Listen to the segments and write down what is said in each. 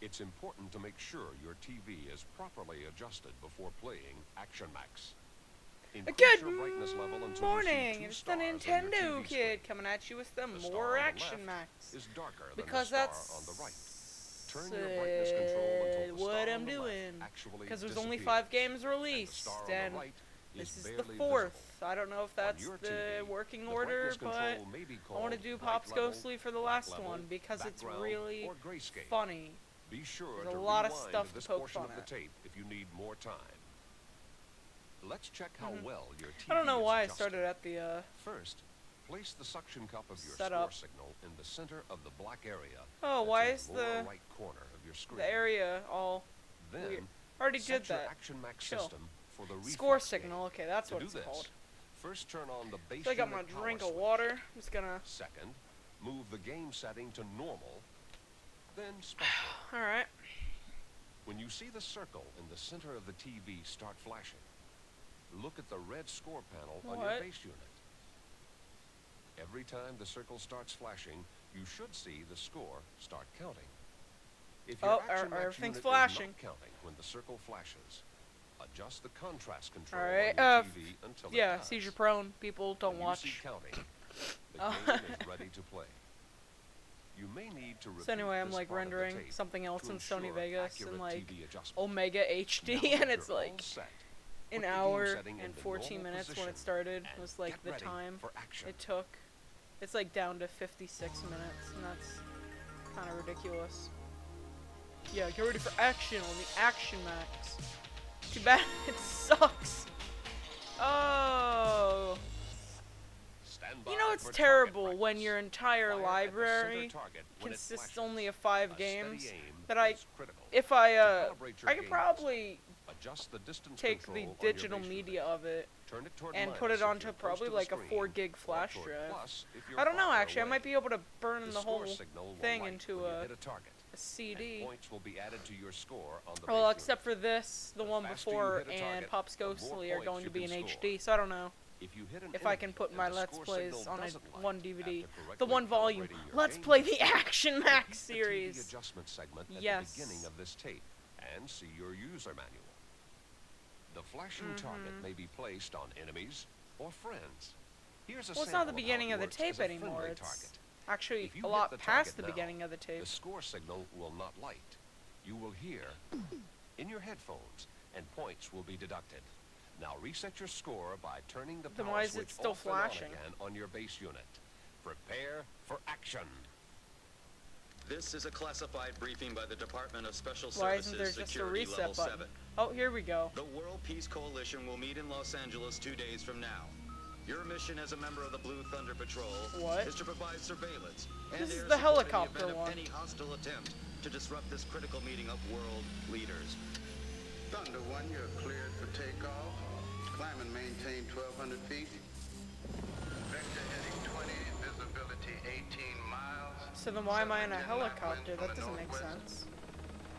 It's important to make sure your TV is properly adjusted before playing Action Max. Good brightness level until morning, you it's see the 2 stars on your Nintendo TV kid screen. coming at you with some The star more on the Action left Max. is darker Because than the that's star on the right. Turn your brightness control until the what star I'm on the left doing. actually Because there's only disappears, 5 games and the released, star on and the right this is the barely 4th. visible. I don't know if that's your the TV, working the order, brightness but control may be I want to called do white Pops level, Ghostly for the black last level, one because it's background, really or grayscale. funny. Be sure There's to a lot of rewind stuff to this poke portion fun of the at. tape if you need more time. Let's check how well your TV I don't know is why I adjusted. started at the First, place the suction cup of your setup. score signal in the center of the black area. Oh, that's why in is lower the right corner of your screen. area all Then weird? Already set did your that. Action Max Chill. system for the Score reflex signal. game. Okay, that's To what do it's this, called. first turn on the base So I got my unit power drink of switch. water. I'm just gonna. Second, move the game setting to normal, then special. All right. When you see the circle in the center of the TV start flashing, look at the red score panel on your What? base unit. Every time the circle starts flashing, you should see the score start counting. If your Oh, Action Max everything's unit flashing. is not counting when the circle flashes, adjust the contrast control All right. on your TV until it Yeah, does. seizure prone. People don't When you watch. see counting, the Oh. game is ready to play. You may need to repeat So anyway, I'm this like part of the rendering tape something else to in Sony ensure Vegas accurate in like TV adjustment. Omega HD, Now that and it's you're all like set, an put the game hour setting in and the 14 normal minutes when position it started and was like get the ready time for action. it took. It's like down to 56 minutes, and that's kind of ridiculous. Yeah, get ready for action on the Action Max. Too bad it sucks. Oh. Stand by You know it's for terrible target when practice. your entire Fire at the library center target when it consists flashes. only of 5 A steady games aim that I, is critical. if To I calibrate your I could games, probably adjust the distance take the control on your digital base media unit. of it Turn it toward and minus put it if onto you're close probably to the like a screen, 4 gig or flash toward drive. plus if you're I don't know farther actually, I away. might be able to burn the score whole signal will thing light into when you a hit a target, and CD. points will be added to your score on the Well, base except for this, the The one faster you before, hit a and target, Pops the more Ghostly are points going you to be in can score. HD, so I don't know unit. If you hit an if I can enemy put and my the Let's score Plays signal on a doesn't light 1 DVD. after The correctly one volume. calibrating your Let's game play the system, Action Max repeat the TV series. adjustment segment at Yes. the beginning of this tape and see your user manual. The flashing target may be placed on enemies or friends. Here's a Well, it's not the sample of how beginning it of the works tape as a anymore. friendly It's target. actually If you a hit lot the past target the now, beginning of the tape. The score signal will not light. You will hear in your headphones, and points will be deducted. Now reset your score by turning the Then power why is it switch still off and on flashing? again on your base unit. Prepare for action. This is a classified briefing by the Department of Special Why Services isn't there just a Security reset Level button? 7. Oh, here we go. The World Peace Coalition will meet in Los Angeles 2 days from now. Your mission as a member of the Blue Thunder Patrol What? is to provide surveillance and This is air the support in helicopter event of one. any hostile attempt to disrupt this critical meeting of world leaders. Thunder 1, you're cleared for takeoff. Climb and maintain 1,200 feet. Vector heading 20, visibility 18 miles. So then why am I in a 7 knot wind helicopter? from That the doesn't make northwest. sense.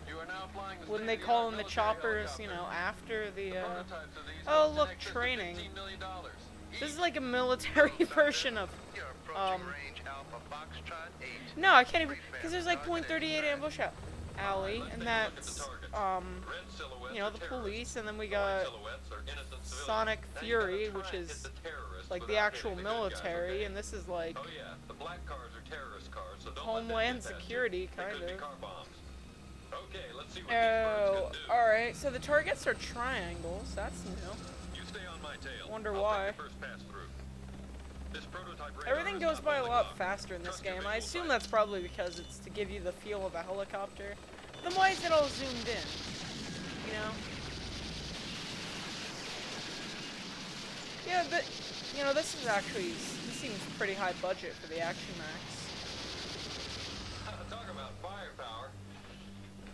You are now flying the Wouldn't they call in the choppers, you know, after the, prototypes of these Oh, host in look, excess of training. $15 million. This is like a military version of, You're approaching um, range Alpha Foxtrot 8. no, I can't even, because there's like .38 ambush alley, and that's, Red silhouettes you know, are the terrorists. police, and then we White got silhouettes are innocent civilians. Sonic Now you Fury, gotta which try and is hit the terrorists like the without actual hitting the good guys, military, okay? and this is like Oh yeah, the black cars are terrorist cars, so don't Homeland let them get past Security, you. They kind could be of. car bombs. Okay, let's see what Oh, these birds can do. alright, so the targets are triangles, that's new. You stay on my tail. Wonder I'll why. take the first pass through. This prototype radar Everything is goes not by a holding lot up. faster in this Trust your game. I visual assume sight. that's probably because it's to give you the feel of a helicopter. Then why is it all zoomed in? You know? Yeah, but, you know, this seems pretty high budget for the Action Max. Talk about firepower.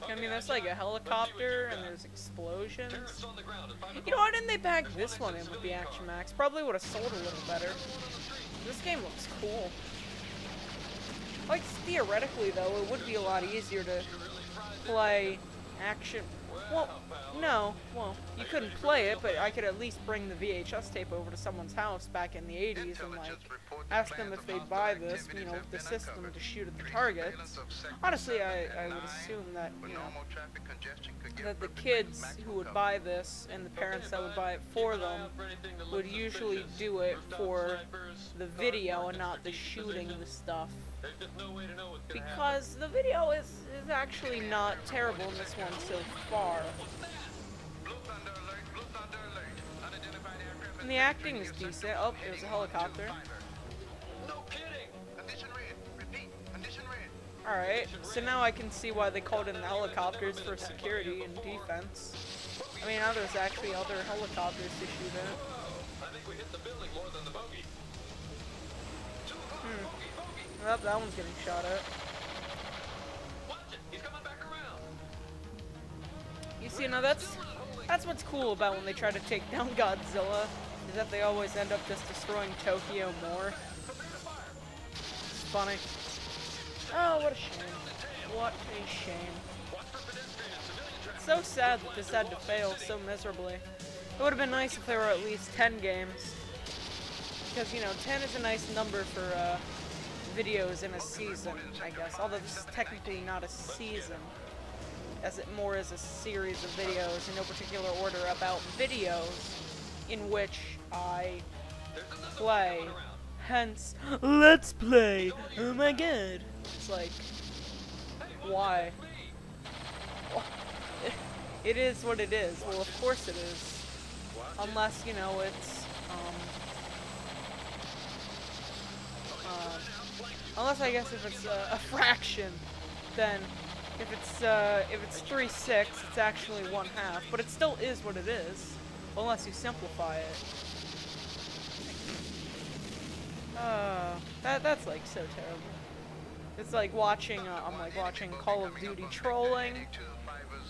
I mean, there's like a helicopter and there's explosions. Terrorists on the ground at 5 You know, why didn't they pack There's this one one in exit with the civilian Action car. Max? Probably would have sold a little better. This game looks cool. Like, theoretically, though, it would be a lot easier to play action. Well, no. Well, you couldn't play it, but I could at least bring the VHS tape over to someone's house back in the 80s and, like, ask them if they'd buy this, you know, the system to shoot at the targets. Honestly, I would assume that, you know, that the kids who would buy this and the parents that would buy it for them would usually do it for the video and not the shooting the stuff. Because the video is actually not terrible in this one so far. And the acting is decent. Oh, there's a helicopter. Alright, so now I can see why they called in the helicopters for security and defense. I mean, now there's actually other helicopters to shoot at. Well, that one's getting shot at. You see, now that's what's cool about when they try to take down Godzilla, is that they always end up just destroying Tokyo more. It's funny. Oh, what a shame. What a shame. It's so sad that this had to fail so miserably. It would have been nice if there were at least 10 games. Because, you know, 10 is a nice number for, videos in a season, I guess. Although this is technically not a season, as it more is a series of videos in no particular order about videos in which I play. Hence, let's play. Oh my god. It's like, why? It is what it is. Well, of course it is. Unless, you know, it's, unless I guess if it's a fraction, then if it's 3/6, it's actually 1/2. But it still is what it is, unless you simplify it. That's like so terrible. It's like watching I'm like watching Call of Duty trolling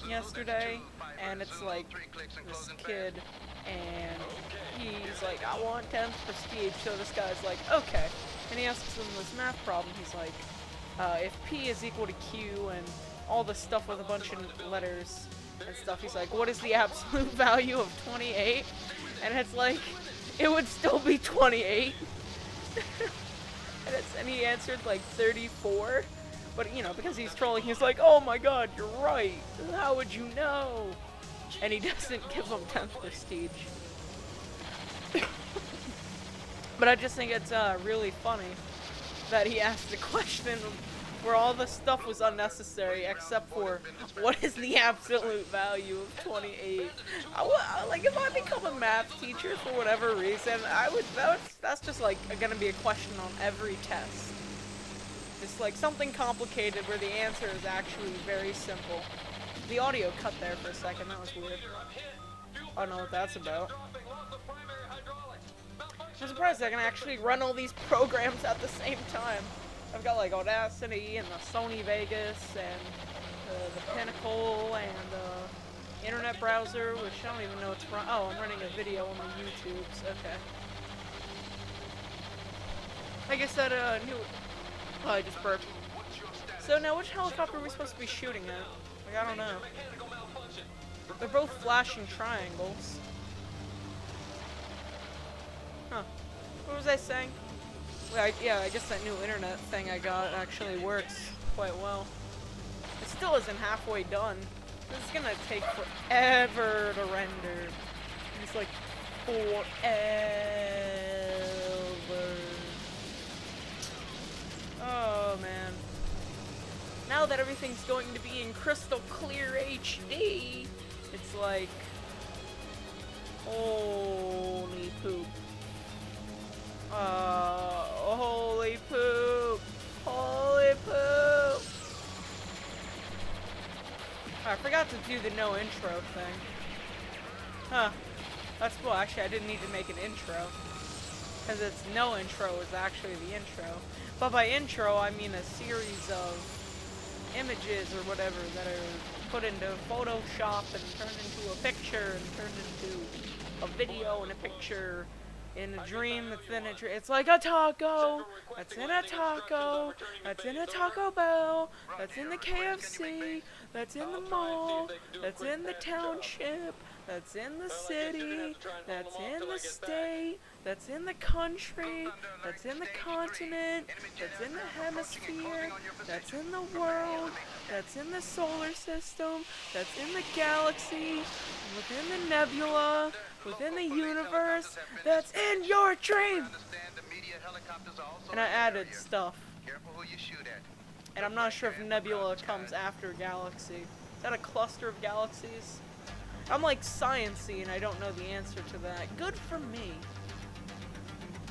yesterday, and it's like this kid, and he's like, I want 10th prestige, so this guy's like, okay. And he asks him this math problem. He's like, if P is equal to Q and all the stuff with a bunch of letters and stuff, he's like, what is the absolute value of 28? And it's like, it would still be 28. And he answered like 34. But, you know, because he's trolling, he's like, oh my god, you're right. How would you know? And he doesn't give him 10th prestige. But I just think it's really funny that he asked the question where all the stuff was unnecessary except for what is the absolute value of 28. Like, if I become a math teacher for whatever reason, that's just like gonna be a question on every test. Just like something complicated where the answer is actually very simple. The audio cut there for a second, that was weird. I don't know what that's about. I'm surprised I can actually run all these programs at the same time. I've got like Audacity and the Sony Vegas and the Pinnacle and the internet browser, which I don't even know what's run. Oh, I'm running a video on the YouTubes. Okay. I guess that new. Oh, I just burped. So now, which helicopter are we supposed to be shooting at? Like, I don't know. They're both flashing triangles. Huh. What was I saying? Well, yeah, I guess that new internet thing I got actually works quite well. It still isn't halfway done. This is gonna take forever to render. It's like forever. Oh man. Now that everything's going to be in crystal clear HD, it's like, holy poop. Holy poop. Holy poop. I forgot to do the no intro thing. Huh. That's cool. Actually, I didn't need to make an intro. Because it's no intro is actually the intro. But by intro, I mean a series of images or whatever that are put into Photoshop and turned into a picture and turned into a video and a picture In a dream, that's in a dream. It's like a taco. That's in a taco. That's in a Taco Bell. That's in the KFC. That's in the mall. That's in the township. That's in the city. That's in the state. That's in the country. That's in the continent. That's in the hemisphere. That's in the world. That's in the solar system. That's in the galaxy. Within the nebula. Within the universe. That's in your dream. And I added stuff. And I'm not sure if nebula comes after galaxy. Is that a cluster of galaxies? I'm like sciencey and I don't know the answer to that. Good for me.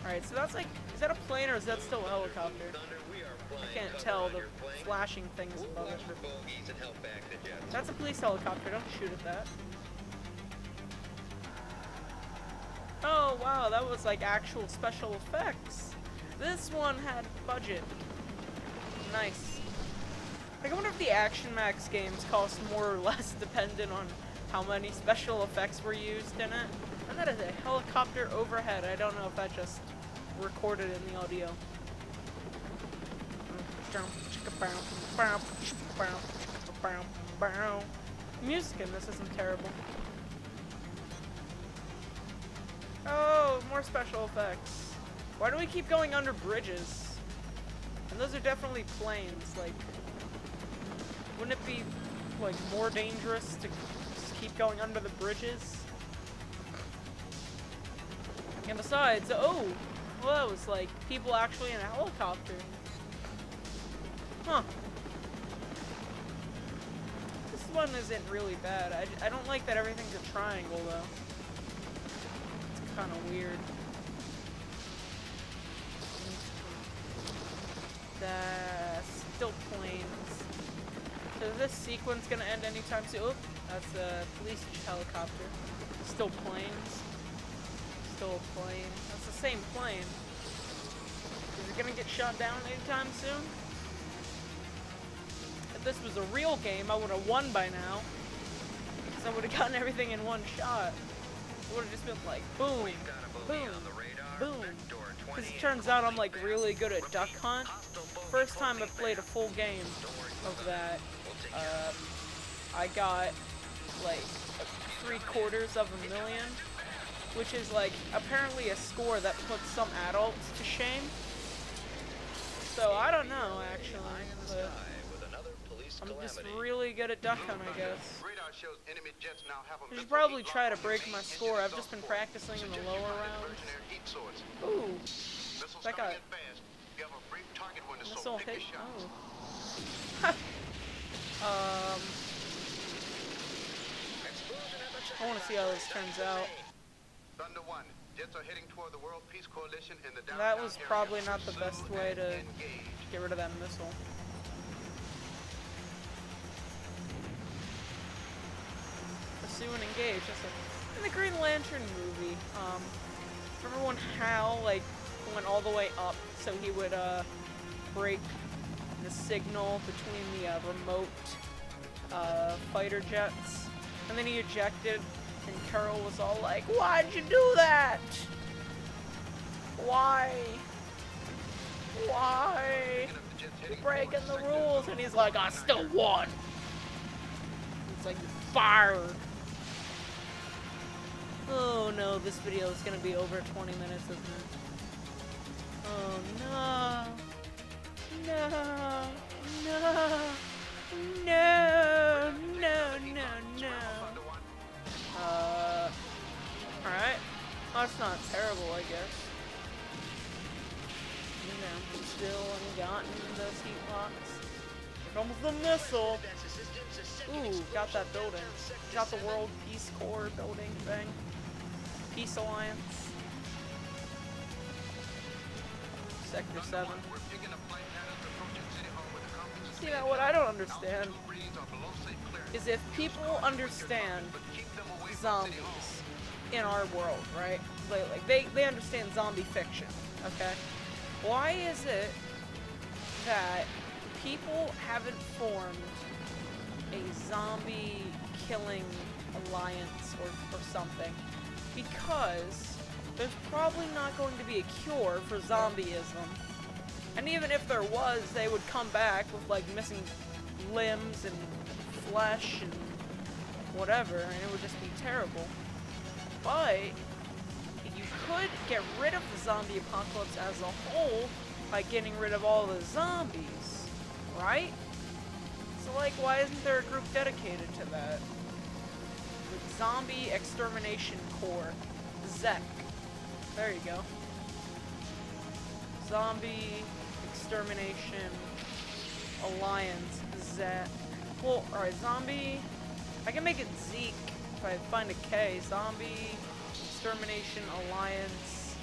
Alright, so that's like, is that a plane or is that still a helicopter? I can't tell the flashing things above it. That's a police helicopter, don't shoot at that. Oh wow, that was like actual special effects. This one had budget. Nice. Like, I wonder if the Action Max games cost more or less dependent on how many special effects were used in it. And that is a helicopter overhead. I don't know if that just recorded in the audio. Music in this isn't terrible. Oh, more special effects. Why do we keep going under bridges? And those are definitely planes. Like, wouldn't it be like more dangerous to just keep going under the bridges? And besides, oh, well, that was like people actually in a helicopter. Huh. This one isn't really bad. I don't like that everything's a triangle though. It's kind of weird. Still planes. So is this sequence gonna end anytime soon? Oh, that's a police helicopter. Still planes. Still a plane. That's the same plane. Is it gonna get shot down anytime soon? If this was a real game, I would have won by now. Because I would have gotten everything in one shot. It would have just been like, boom, boom, boom. Because it turns out I'm like really good at Duck Hunt. First time I played a full game of that, I got like 750,000, which is like apparently a score that puts some adults to shame. So I don't know actually, but I'm just really good at Duck Hunt, I guess. I should probably try to break my score. I've just been practicing in the lower rounds. Ooh, that got missile hit. Oh. I want to see how this turns out. That was probably not the best way to get rid of that missile. Pursue and engage. That's like in the Green Lantern movie. Remember when Hal like went all the way up so he would break the signal between the remote fighter jets, and then he ejected, and Carol was all like, "Why'd you do that? Why? Why? You're breaking the rules." And he's like, "I still won." It's like, fired. Oh no, this video is gonna be over 20 minutes, isn't it? Oh no. No, no, no, no, no, no. Alright. That's not terrible, I guess. You know, still ungotten those heat locks. Here comes the missile. Ooh, got that building. Got the World Peace Corps building thing. Peace Alliance. Sector 7. See, now what I don't understand is if people understand zombies in our world, right? Like they understand zombie fiction, okay? Why is it that people haven't formed a zombie killing alliance or something? Because there's probably not going to be a cure for zombieism. And even if there was, they would come back with, like, missing limbs and flesh and whatever, and it would just be terrible. But you could get rid of the zombie apocalypse as a whole by getting rid of all the zombies, right? So, like, why isn't there a group dedicated to that? The Zombie Extermination Corps. ZEC. There you go. Zombie Extermination Alliance. ZEC. Well, alright, Zombie... I can make it Zeke if I find a K. Zombie Extermination Alliance.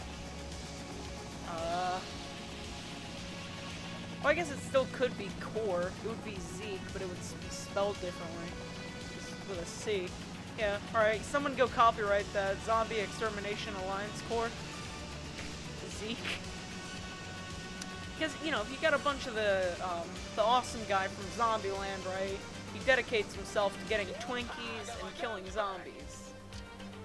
Well, I guess it still could be Core. It would be Zeke, but it would be spelled differently. Just with a C. Yeah, alright. Someone go copyright that. Zombie Extermination Alliance Corps. Zeke. Because, you know, if you got a bunch of the awesome guy from Zombieland, right? He dedicates himself to getting Twinkies and killing zombies.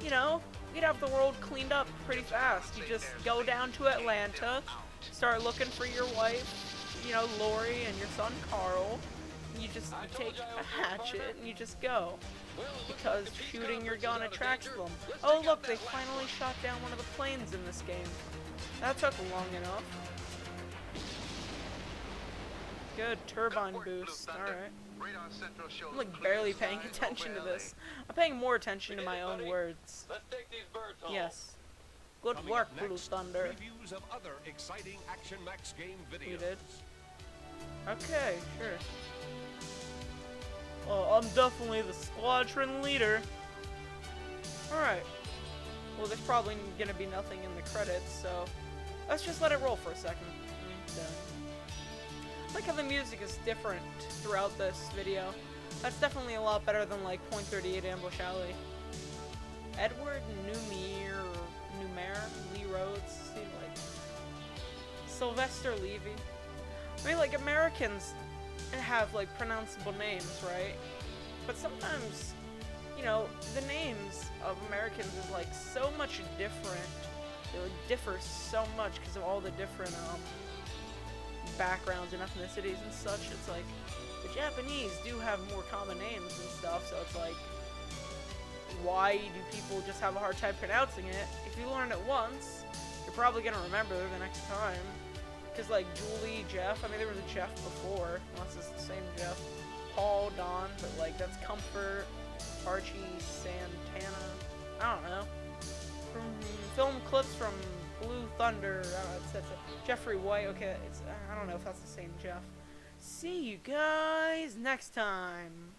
You know, you'd have the world cleaned up pretty fast. You just go down to Atlanta, start looking for your wife, you know, Lori, and your son Carl. You take a hatchet and you just go. Because shooting your gun attracts them. Oh look, they finally shot down one of the planes in this game. That took long enough. Good, turbine boost, alright. I'm like barely paying attention to this. I'm paying more attention to my own words. Let's take these birds home. Yes. Good Coming work, up Blue next, Thunder. Reviews of other exciting Action Max game videos. You did? Okay, sure. Oh, I'm definitely the squadron leader. Alright. Well, there's probably gonna be nothing in the credits, so let's just let it roll for a second. I like how the music is different throughout this video. That's definitely a lot better than like .38 Ambush Alley. Edward Numer, Lee Rhodes, see, like Sylvester Levy. I mean, like, Americans have like pronounceable names, right? But sometimes, you know, the names of Americans is like so much different. They like differ so much because of all the different backgrounds and ethnicities and such. It's like the Japanese do have more common names and stuff, so it's like, why do people just have a hard time pronouncing it? If you learn it once, you're probably gonna remember the next time. Because like Julie, Jeff, I mean there was a Jeff before, unless it's the same Jeff. Paul, Don, but like that's Comfort, Archie, Santana, I don't know. From film clips from Blue Thunder, it's Jeffrey White, okay, I don't know if that's the same Jeff. See you guys next time.